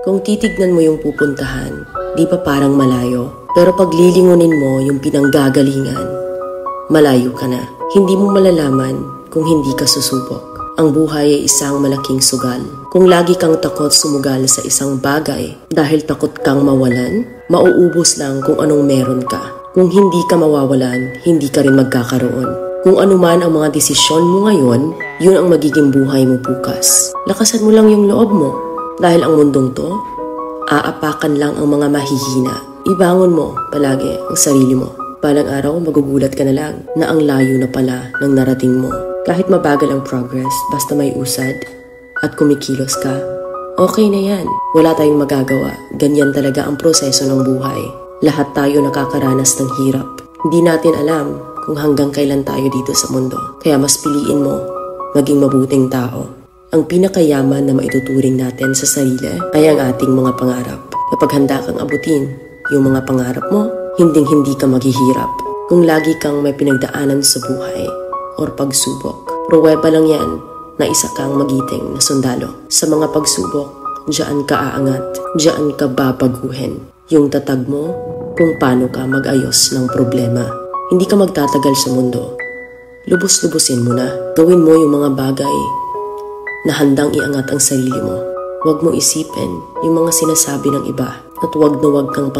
Kung titignan mo yung pupuntahan, di pa parang malayo. Pero pag lilingunin mo yung pinanggagalingan, malayo ka na. Hindi mo malalaman kung hindi ka susubok. Ang buhay ay isang malaking sugal. Kung lagi kang takot sumugal sa isang bagay dahil takot kang mawalan, mauubos lang kung anong meron ka. Kung hindi ka mawawalan, hindi ka rin magkakaroon. Kung ano man ang mga desisyon mo ngayon, yun ang magiging buhay mo bukas. Lakasan mo lang yung loob mo. Dahil ang mundong to, aapakan lang ang mga mahihina. Ibangon mo palagi ang sarili mo. Balang araw, magugulat ka na lang na ang layo na pala ng narating mo. Kahit mabagal ang progress, basta may usad at kumikilos ka, okay na yan. Wala tayong magagawa. Ganyan talaga ang proseso ng buhay. Lahat tayo nakakaranas ng hirap. Hindi natin alam kung hanggang kailan tayo dito sa mundo. Kaya mas piliin mo maging mabuting tao. Ang pinakayaman na maituturing natin sa sarili ay ang ating mga pangarap. Kapag handa kang abutin yung mga pangarap mo, hinding-hindi ka maghihirap. Kung lagi kang may pinagdaanan sa buhay or pagsubok, pruweba lang yan na isa kang magiting na sundalo. Sa mga pagsubok, diyan ka aangat, diyan ka babaguhin. Yung tatag mo kung paano ka mag-ayos ng problema. Hindi ka magtatagal sa mundo. Lubos-lubusin mo na. Gawin mo yung mga bagay na handang iangat ang sarili mo. Huwag mo isipin yung mga sinasabi ng iba at huwag na huwag kang